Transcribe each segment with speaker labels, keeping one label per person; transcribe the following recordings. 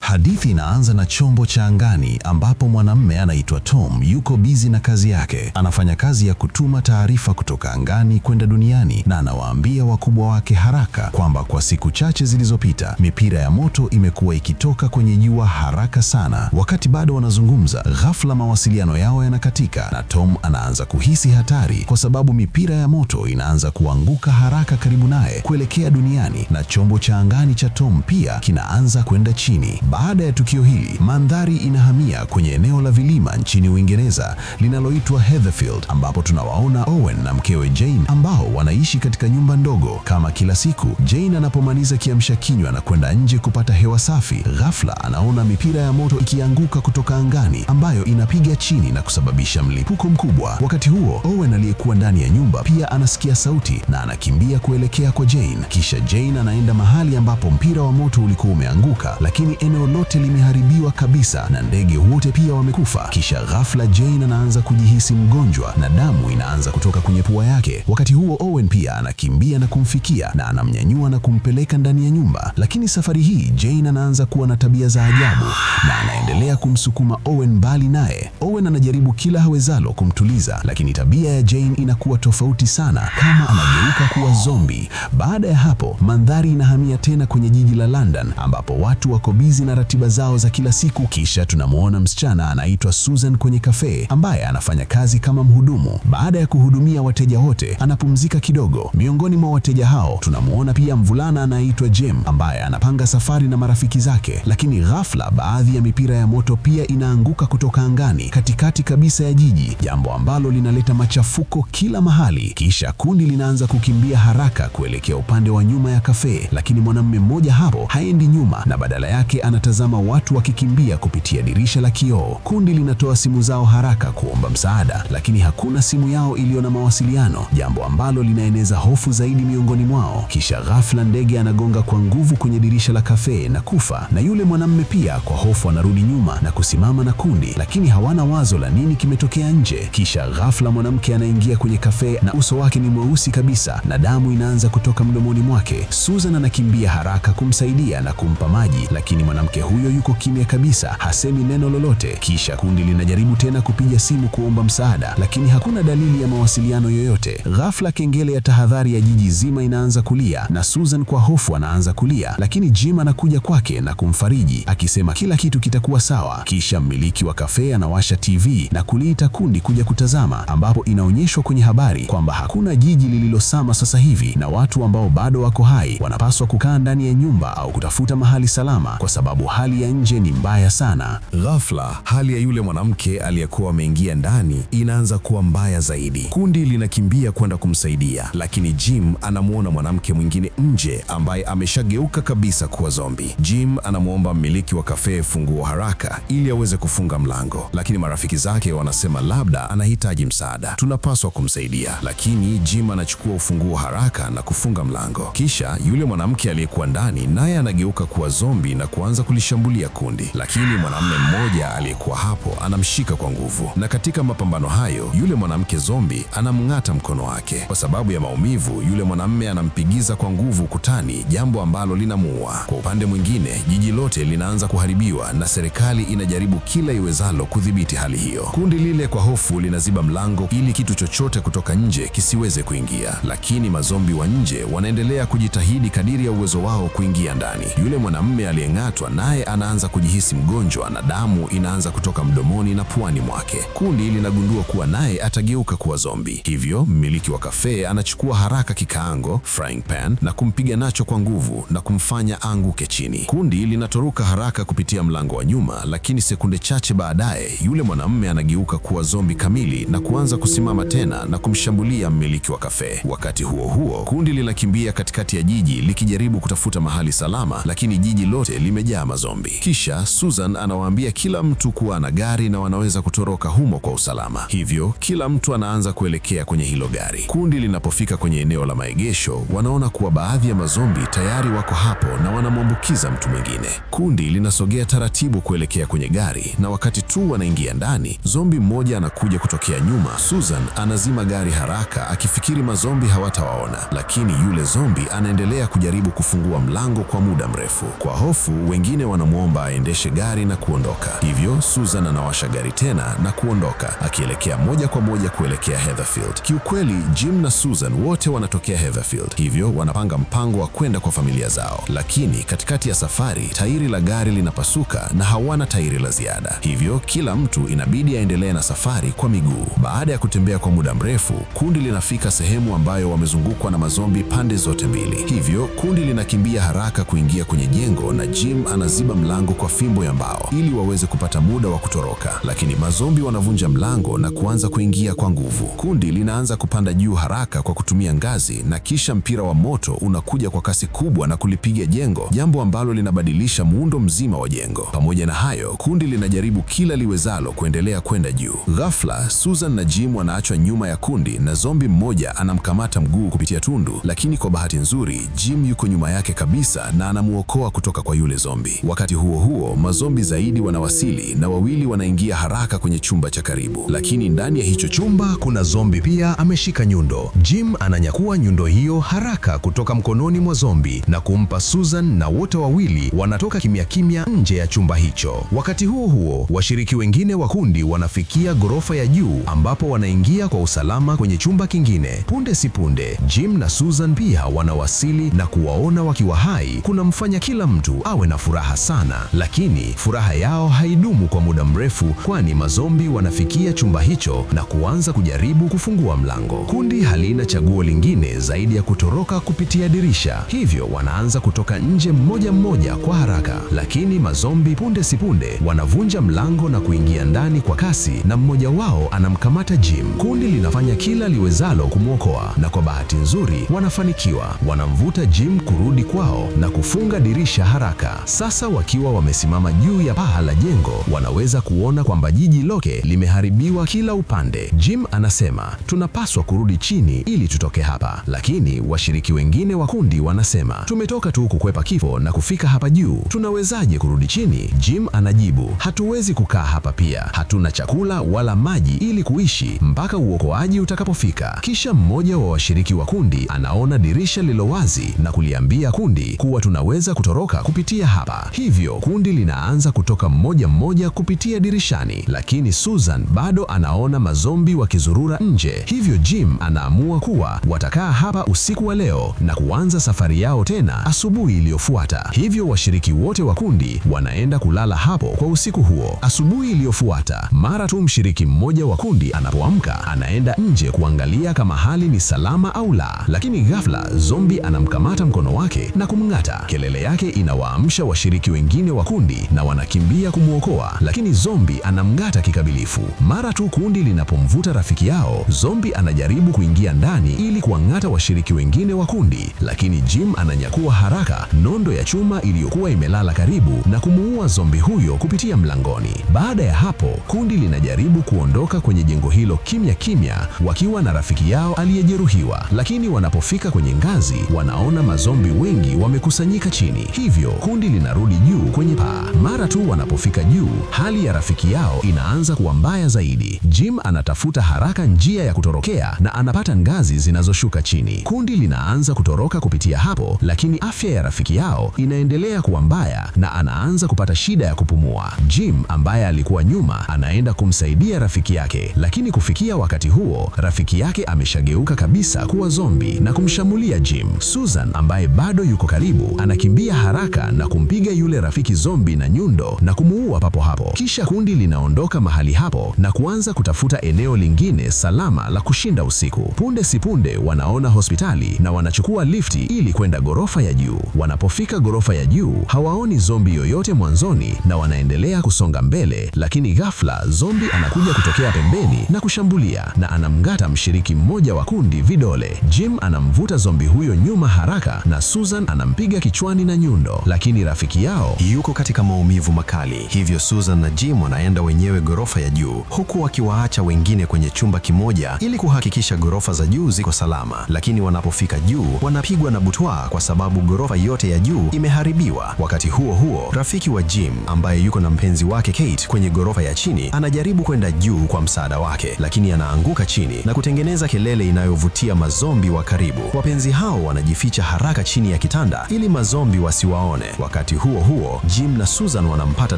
Speaker 1: Hadithi inaanza na chombo cha angani ambapo mwanamume anaitwa Tom yuko busy na kazi yake. Anafanya kazi ya kutuma taarifa kutoka angani kwenda duniani na anawaambia wakubwa wake haraka kwamba kwa siku chache zilizopita mipira ya moto imekuwa ikitoka kwenye jua haraka sana. Wakati bado wanazungumza, ghafla mawasiliano yao yanakatika na Tom anaanza kuhisi hatari kwa sababu mipira ya moto inaanza kuanguka haraka karibu naye kuelekea duniani na chombo cha angani cha Tom pia kinaanza kwenda chini. Baada ya tukio hili, mandhari inahamia kwenye eneo la vilima nchini Uingereza linaloitwa Heatherfield, ambapo tunawaona Owen na mkewe Jane ambao wanaishi katika nyumba ndogo. Kama kila siku, Jane anapomaliza kiamsha kinywa na kwenda nje kupata hewa safi, ghafla anaona mipira ya moto ikianguka kutoka angani ambayo inapiga chini na kusababisha mlipuko mkubwa. Wakati huo, Owen aliyekuwa ndani ya nyumba pia anasikia sauti na anakimbia kuelekea kwa Jane. Kisha Jane anaenda mahali ambapo mpira wa moto ulikuwa umeanguka, lakini eneo lote limeharibiwa kabisa na ndege wote pia wamekufa. Kisha ghafla Jane anaanza kujihisi mgonjwa na damu inaanza kutoka kwenye pua yake. Wakati huo Owen pia anakimbia na kumfikia na anamnyanyua na kumpeleka ndani ya nyumba, lakini safari hii Jane anaanza kuwa na tabia za ajabu na anaendelea kumsukuma Owen mbali naye. Owen anajaribu kila hawezalo kumtuliza, lakini tabia ya Jane inakuwa tofauti sana, kama anageuka kuwa zombi. Baada ya hapo, mandhari inahamia tena kwenye jiji la London ambapo watu wako busy na ratiba zao za kila siku. Kisha tunamuona msichana anaitwa Susan kwenye cafe ambaye anafanya kazi kama mhudumu. Baada ya kuhudumia wateja wote, anapumzika kidogo. Miongoni mwa wateja hao tunamuona pia mvulana anaitwa Jem ambaye anapanga safari na marafiki zake, lakini ghafla baadhi ya mipira ya moto pia inaanguka kutoka angani katikati kabisa ya jiji, jambo ambalo linaleta machafuko kila mahali. Kisha kundi linaanza kukimbia haraka kuelekea upande wa nyuma ya cafe, lakini mwanamume mmoja hapo haendi nyuma na badala yake anatazama watu wakikimbia kupitia dirisha la kioo. Kundi linatoa simu zao haraka kuomba msaada, lakini hakuna simu yao iliyo na mawasiliano, jambo ambalo linaeneza hofu zaidi miongoni mwao. Kisha ghafla ndege anagonga kwa nguvu kwenye dirisha la cafe na kufa, na yule mwanamume pia kwa hofu anarudi nyuma na kusimama na kundi, lakini hawana wazo la nini kimetokea nje. Kisha ghafla mwanamke anaingia kwenye cafe na uso wake ni mweusi kabisa na damu inaanza kutoka mdomoni mwake. Susan anakimbia haraka kumsaidia na kumpa maji, lakini mwanamke huyo yuko kimya kabisa, hasemi neno lolote. Kisha kundi linajaribu tena kupiga simu kuomba msaada, lakini hakuna dalili ya mawasiliano yoyote. Ghafla kengele ya tahadhari ya jiji zima inaanza kulia na Susan kwa hofu anaanza kulia, lakini Jim anakuja kwake na kumfariji akisema kila kitu kitakuwa sawa. Kisha mmiliki wa kafe anawasha TV na kuliita kundi kuja kutazama, ambapo inaonyeshwa kwenye habari kwamba hakuna jiji lililosama sasa hivi na watu ambao bado wako hai wanapaswa kukaa ndani ya nyumba au kutafuta mahali salama kwa sababu hali ya nje ni mbaya sana.
Speaker 2: Ghafla hali ya yule mwanamke aliyekuwa ameingia ndani inaanza kuwa mbaya zaidi. Kundi linakimbia kwenda kumsaidia, lakini Jim anamuona mwanamke mwingine nje ambaye ameshageuka kabisa kuwa zombi. Jim anamwomba mmiliki wa kafe funguo haraka ili aweze kufunga mlango, lakini marafiki zake wanasema labda anahitaji msaada, tunapaswa kumsaidia. Lakini Jim anachukua ufunguo haraka na kufunga mlango. Kisha yule mwanamke aliyekuwa ndani naye anageuka kuwa zombi na kuanza kulishambulia kundi, lakini mwanamume mmoja aliyekuwa hapo anamshika kwa nguvu, na katika mapambano hayo yule mwanamke zombi anamng'ata mkono wake. Kwa sababu ya maumivu, yule mwanamume anampigiza kwa nguvu ukutani, jambo ambalo linamuua. Kwa upande mwingine, jiji lote linaanza kuharibiwa na serikali inajaribu kila iwezalo kudhibiti hali hiyo. Kundi lile kwa hofu linaziba mlango ili kitu chochote kutoka nje kisiweze kuingia, lakini mazombi wa nje wanaendelea kujitahidi kadiri ya uwezo wao kuingia ndani. Yule mwanamume aliyeng'atwa naye anaanza kujihisi mgonjwa na damu inaanza kutoka mdomoni na puani mwake. Kundi linagundua kuwa naye atageuka kuwa zombi, hivyo mmiliki wa kafe anachukua haraka kikaango frying pan na kumpiga nacho kwa nguvu na kumfanya aanguke chini. Kundi linatoroka haraka kupitia mlango wa nyuma, lakini sekunde chache baadaye yule mwanamume anageuka kuwa zombi kamili na kuanza kusimama tena na kumshambulia mmiliki wa kafe. Wakati huo huo, kundi linakimbia katikati ya jiji likijaribu kutafuta mahali salama, lakini jiji lote limejaa mazombi. Kisha Susan anawaambia kila mtu kuwa ana gari na wanaweza kutoroka humo kwa usalama, hivyo kila mtu anaanza kuelekea kwenye hilo gari. Kundi linapofika kwenye eneo la maegesho, wanaona kuwa baadhi ya mazombi tayari wako hapo na wanamwambukiza mtu mwingine. Kundi linasogea taratibu kuelekea kwenye gari, na wakati tu wanaingia ndani, zombi mmoja anakuja kutokea nyuma. Susan anazima gari haraka akifikiri mazombi hawatawaona, lakini yule zombi anaendelea kujaribu kufungua mlango kwa muda mrefu. Kwa hofu, wengine wengine wanamwomba aendeshe gari na kuondoka. Hivyo Susan anawasha gari tena na kuondoka, akielekea moja kwa moja kuelekea Heatherfield. Kiukweli Jim na Susan wote wanatokea Heatherfield, hivyo wanapanga mpango wa kwenda kwa familia zao. Lakini katikati ya safari tairi la gari linapasuka na hawana tairi la ziada, hivyo kila mtu inabidi aendelee na safari kwa miguu. Baada ya kutembea kwa muda mrefu, kundi linafika sehemu ambayo wamezungukwa na mazombi pande zote mbili. Hivyo kundi linakimbia haraka kuingia kwenye jengo na Jim anaziba mlango kwa fimbo ya mbao ili waweze kupata muda wa kutoroka, lakini mazombi wanavunja mlango na kuanza kuingia kwa nguvu. Kundi linaanza kupanda juu haraka kwa kutumia ngazi na kisha mpira wa moto unakuja kwa kasi kubwa na kulipiga jengo, jambo ambalo linabadilisha muundo mzima wa jengo. Pamoja na hayo, kundi linajaribu kila liwezalo kuendelea kwenda juu. Ghafla, Susan na Jim wanaachwa nyuma ya kundi na zombi mmoja anamkamata mguu kupitia tundu, lakini kwa bahati nzuri Jim yuko nyuma yake kabisa na anamuokoa kutoka kwa yule zombi. Wakati huo huo, mazombi zaidi wanawasili na wawili wanaingia haraka kwenye chumba cha karibu, lakini ndani ya hicho chumba
Speaker 3: kuna zombi pia ameshika nyundo. Jim ananyakua nyundo hiyo haraka kutoka mkononi mwa zombi na kumpa Susan, na wote wawili wanatoka kimya kimya nje ya chumba hicho. Wakati huo huo, washiriki wengine wa kundi wanafikia ghorofa ya juu ambapo wanaingia kwa usalama kwenye chumba kingine. Punde si punde, Jim na Susan pia wanawasili na kuwaona wakiwa hai kunamfanya kila mtu awe na furaha sana, lakini furaha yao haidumu kwa muda mrefu, kwani mazombi wanafikia chumba hicho na kuanza kujaribu kufungua mlango. Kundi halina chaguo lingine zaidi ya kutoroka kupitia dirisha, hivyo wanaanza kutoka nje mmoja mmoja kwa haraka, lakini mazombi punde si punde wanavunja mlango na kuingia ndani kwa kasi, na mmoja wao anamkamata Jim. Kundi linafanya kila liwezalo kumwokoa na kwa bahati nzuri wanafanikiwa. Wanamvuta Jim kurudi kwao na kufunga dirisha haraka. Sasa wakiwa wamesimama juu ya paa la jengo, wanaweza kuona kwamba jiji lote limeharibiwa kila upande. Jim anasema, tunapaswa kurudi chini ili tutoke hapa, lakini washiriki wengine wa kundi wanasema, tumetoka tu kukwepa kifo na kufika hapa juu, tunawezaje kurudi chini? Jim anajibu, hatuwezi kukaa hapa, pia hatuna chakula wala maji ili kuishi mpaka uokoaji utakapofika. Kisha mmoja wa washiriki wa kundi anaona dirisha lilo wazi na kuliambia kundi kuwa tunaweza kutoroka kupitia hapa. Hivyo kundi linaanza kutoka mmoja mmoja kupitia dirishani, lakini Susan bado anaona mazombi wakizurura nje. Hivyo Jim anaamua kuwa watakaa hapa usiku wa leo na kuanza safari yao tena asubuhi iliyofuata. Hivyo washiriki wote wa kundi wanaenda kulala hapo kwa usiku huo. Asubuhi iliyofuata, mara tu mshiriki mmoja wa kundi anapoamka, anaenda nje kuangalia kama hali ni salama au la, lakini ghafla zombi anamkamata mkono wake na kumng'ata. Kelele yake inawaamsha washiriki wengine wa kundi na wanakimbia kumwokoa, lakini zombi anamng'ata kikamilifu. Mara tu kundi linapomvuta rafiki yao, zombi anajaribu kuingia ndani ili kuang'ata washiriki wengine wa kundi, lakini Jim ananyakua haraka nondo ya chuma iliyokuwa imelala karibu na kumuua zombi huyo kupitia mlangoni. Baada ya hapo, kundi linajaribu kuondoka kwenye jengo hilo kimya kimya wakiwa na rafiki yao aliyejeruhiwa, lakini wanapofika kwenye ngazi wanaona mazombi wengi wamekusanyika chini. Hivyo kundi linarudi juu kwenye paa. Mara tu wanapofika juu, hali ya rafiki yao inaanza kuwa mbaya zaidi. Jim anatafuta haraka njia ya kutorokea na anapata ngazi zinazoshuka chini. Kundi linaanza kutoroka kupitia hapo, lakini afya ya rafiki yao inaendelea kuwa mbaya na anaanza kupata shida ya kupumua. Jim ambaye alikuwa nyuma anaenda kumsaidia rafiki yake, lakini kufikia wakati huo rafiki yake ameshageuka kabisa kuwa zombi na kumshambulia Jim. Susan ambaye bado yuko karibu anakimbia haraka na kumpiga yule rafiki zombi na nyundo na kumuua papo hapo. Kisha kundi linaondoka mahali hapo na kuanza kutafuta eneo lingine salama la kushinda usiku. Punde si punde wanaona hospitali na wanachukua lifti ili kwenda ghorofa ya juu. Wanapofika ghorofa ya juu hawaoni zombi yoyote mwanzoni na wanaendelea kusonga mbele, lakini ghafla zombi anakuja kutokea pembeni na kushambulia na anamng'ata mshiriki mmoja wa kundi vidole. Jim anamvuta zombi huyo nyuma haraka na Susan anampiga kichwani na nyundo, lakini rafiki yao yuko katika maumivu maumivu makali. Hivyo Susan na Jim wanaenda wenyewe ghorofa ya juu, huku wakiwaacha wengine kwenye chumba kimoja ili kuhakikisha ghorofa za juu ziko salama. Lakini wanapofika juu, wanapigwa na butwaa kwa sababu ghorofa yote ya juu imeharibiwa. Wakati huo huo, rafiki wa Jim ambaye yuko na mpenzi wake Kate kwenye ghorofa ya chini anajaribu kwenda juu kwa msaada wake, lakini anaanguka chini na kutengeneza kelele inayovutia mazombi wa karibu. Wapenzi hao wanajificha haraka chini ya kitanda ili mazombi wasiwaone. Wakati huo huo, Jim na Susan wanampata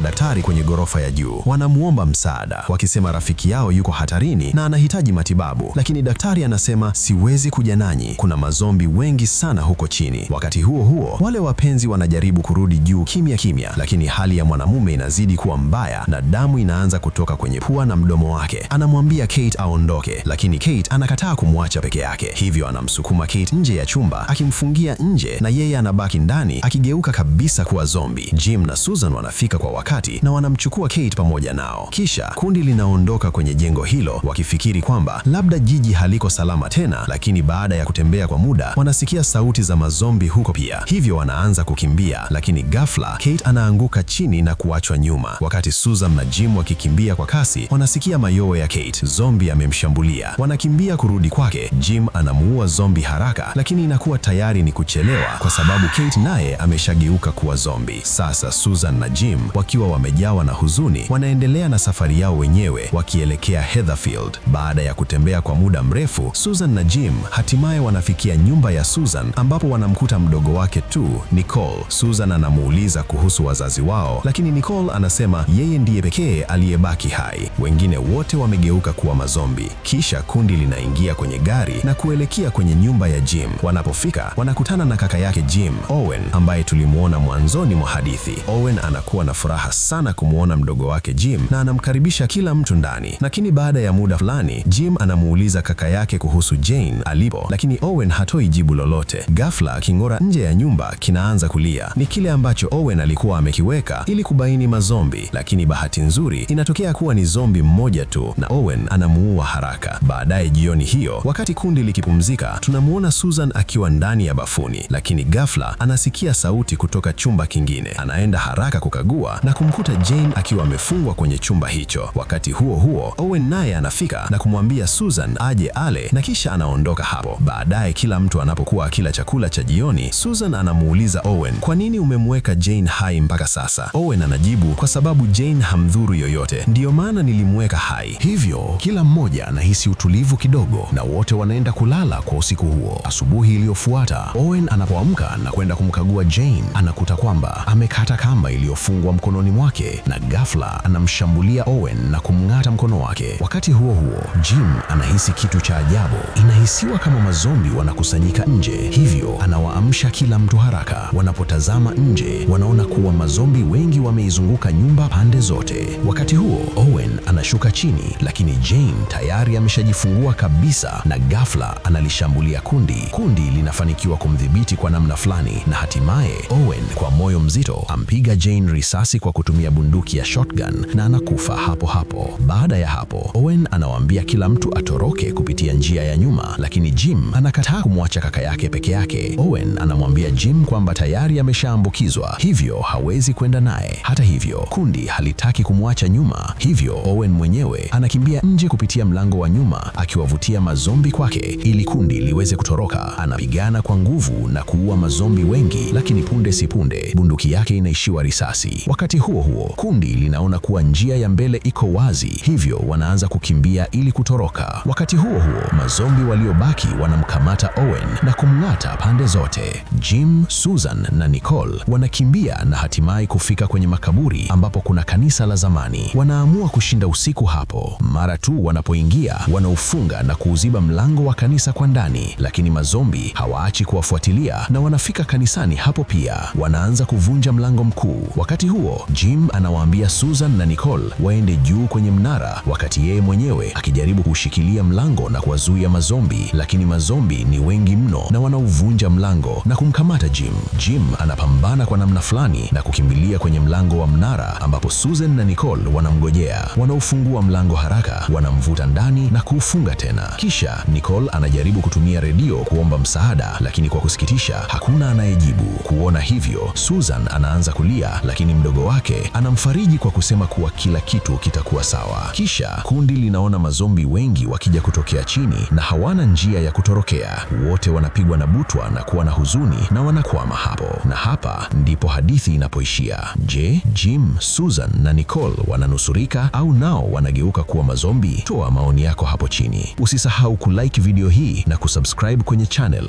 Speaker 3: daktari kwenye ghorofa ya juu. Wanamuomba msaada, wakisema rafiki yao yuko hatarini na anahitaji matibabu, lakini daktari anasema, siwezi kuja nanyi, kuna mazombi wengi sana huko chini. Wakati huo huo, wale wapenzi wanajaribu kurudi juu kimya kimya, lakini hali ya mwanamume inazidi kuwa mbaya na damu inaanza kutoka kwenye pua na mdomo wake. Anamwambia Kate aondoke, lakini Kate anakataa kumwacha peke yake. Hivyo anamsukuma Kate nje ya chumba, akimfungia nje na yeye anabaki ndani akigeuka kabisa kuwa zombi. Jim na Susan wanafika kwa wakati na wanamchukua Kate pamoja nao. Kisha kundi linaondoka kwenye jengo hilo wakifikiri kwamba labda jiji haliko salama tena, lakini baada ya kutembea kwa muda wanasikia sauti za mazombi huko pia. Hivyo wanaanza kukimbia, lakini ghafla Kate anaanguka chini na kuachwa nyuma. Wakati Susan na Jim wakikimbia kwa kasi, wanasikia mayowe ya Kate. Zombi amemshambulia. Wanakimbia kurudi kwake. Jim anamuua zombi haraka, lakini inakuwa tayari ni kuchelewa kwa sababu Kate naye ameshageuka kuwa zombi. Sasa Susan na Jim wakiwa wamejawa na huzuni, wanaendelea na safari yao wenyewe wakielekea Heatherfield. Baada ya kutembea kwa muda mrefu, Susan na Jim hatimaye wanafikia nyumba ya Susan ambapo wanamkuta mdogo wake tu, Nicole. Susan anamuuliza kuhusu wazazi wao, lakini Nicole anasema yeye ndiye pekee aliyebaki hai. Wengine wote wamegeuka kuwa mazombi. Kisha kundi linaingia kwenye gari na kuelekea kwenye nyumba ya Jim. Wanapofika, wanakutana na kaka yake Jim, Owen, ambaye tulimuona mwanzoni mwa hadithi. Owen anakuwa na furaha sana kumuona mdogo wake Jim na anamkaribisha kila mtu ndani. Lakini baada ya muda fulani, Jim anamuuliza kaka yake kuhusu Jane alipo, lakini Owen hatoi jibu lolote. Ghafla king'ora nje ya nyumba kinaanza kulia. Ni kile ambacho Owen alikuwa amekiweka ili kubaini mazombi, lakini bahati nzuri inatokea kuwa ni zombi mmoja tu na Owen anamuua haraka. Baadaye jioni hiyo, wakati kundi likipumzika, tunamuona Susan akiwa ndani ya bafuni, lakini ghafla anasikia sauti kutoka chumba kingine. Anaenda haraka kukagua na kumkuta Jane akiwa amefungwa kwenye chumba hicho. Wakati huo huo, Owen naye anafika na kumwambia Susan aje ale na kisha anaondoka hapo. Baadaye kila mtu anapokuwa akila chakula cha jioni, Susan anamuuliza Owen, kwa nini umemweka Jane hai mpaka sasa? Owen anajibu, kwa sababu Jane hamdhuru yoyote, ndiyo maana nilimweka hai. Hivyo kila mmoja anahisi utulivu kidogo na wote wanaenda kulala kwa usiku huo. Asubuhi iliyofuata, Owen anapoamka na kwenda kumkagua Jane, anakuta kwamba amekata kamba iliyofungwa mkononi mwake na ghafla anamshambulia Owen na kumng'ata mkono wake. Wakati huo huo, Jim anahisi kitu cha ajabu. Inahisiwa kama mazombi wanakusanyika nje, hivyo anawaamsha kila mtu haraka. Wanapotazama nje, wanaona kuwa mazombi wengi wameizunguka nyumba pande zote. Wakati huo, Owen anashuka chini, lakini Jane tayari ameshajifungua kabisa na ghafla analishambulia kundi. Kundi linafanikiwa kumdhibiti kwa namna fulani na hatimaye Owen kwa moyo mzito ampiga Jane risasi kwa kutumia bunduki ya shotgun na anakufa hapo hapo. Baada ya hapo, Owen anawaambia kila mtu atoroke kupitia njia ya nyuma, lakini Jim anakataa kumwacha kaka yake peke yake. Owen anamwambia Jim kwamba tayari ameshaambukizwa, hivyo hawezi kwenda naye. Hata hivyo, kundi halitaki kumwacha nyuma, hivyo Owen mwenyewe anakimbia nje kupitia mlango wa nyuma akiwavutia mazombi kwake ili kundi liweze kutoroka. Anapigana kwa nguvu na kuua mazombi wengi, lakini punde si punde bunduki yake inaishiwa risasi. Wakati huo huo, kundi linaona kuwa njia ya mbele iko wazi, hivyo wanaanza kukimbia ili kutoroka. Wakati huo huo, mazombi waliobaki wanamkamata Owen na kumng'ata pande zote. Jim, Susan na Nicole wanakimbia na hatimaye kufika kwenye makaburi ambapo kuna kanisa la zamani. Wanaamua kushinda usiku hapo. Mara tu wanapoingia, wanaufunga na kuuziba mlango wa kanisa kwa ndani, lakini mazombi hawaachi kuwafuatilia na wanafika kanisani hapo pia. Wanaanza kuvunja mlango mkuu. Wakati huo, Jim anawaambia Susan na Nicole waende juu kwenye mnara, wakati yeye mwenyewe akijaribu kushikilia mlango na kuwazuia mazombi, lakini mazombi ni wengi mno na wanauvunja mlango na kumkamata Jim. Jim anapambana kwa namna fulani na kukimbilia kwenye mlango wa mnara ambapo Susan na Nicole wanamgojea. Wanaufungua mlango haraka, wanamvuta ndani na kuufunga tena. Kisha Nicole anajaribu kutumia redio kuomba msaada, lakini kwa kusikitisha hakuna anayejibu. Kuona hivyo, Susan anaanza kulia, lakini lakini mdogo wake anamfariji kwa kusema kuwa kila kitu kitakuwa sawa. Kisha kundi linaona mazombi wengi wakija kutokea chini na hawana njia ya kutorokea. Wote wanapigwa na butwa na kuwa na huzuni na wanakwama hapo. Na hapa ndipo hadithi inapoishia. Je, Jim, Susan na Nicole wananusurika au nao wanageuka kuwa mazombi? Toa maoni yako hapo chini. Usisahau kulike video hii na kusubscribe kwenye channel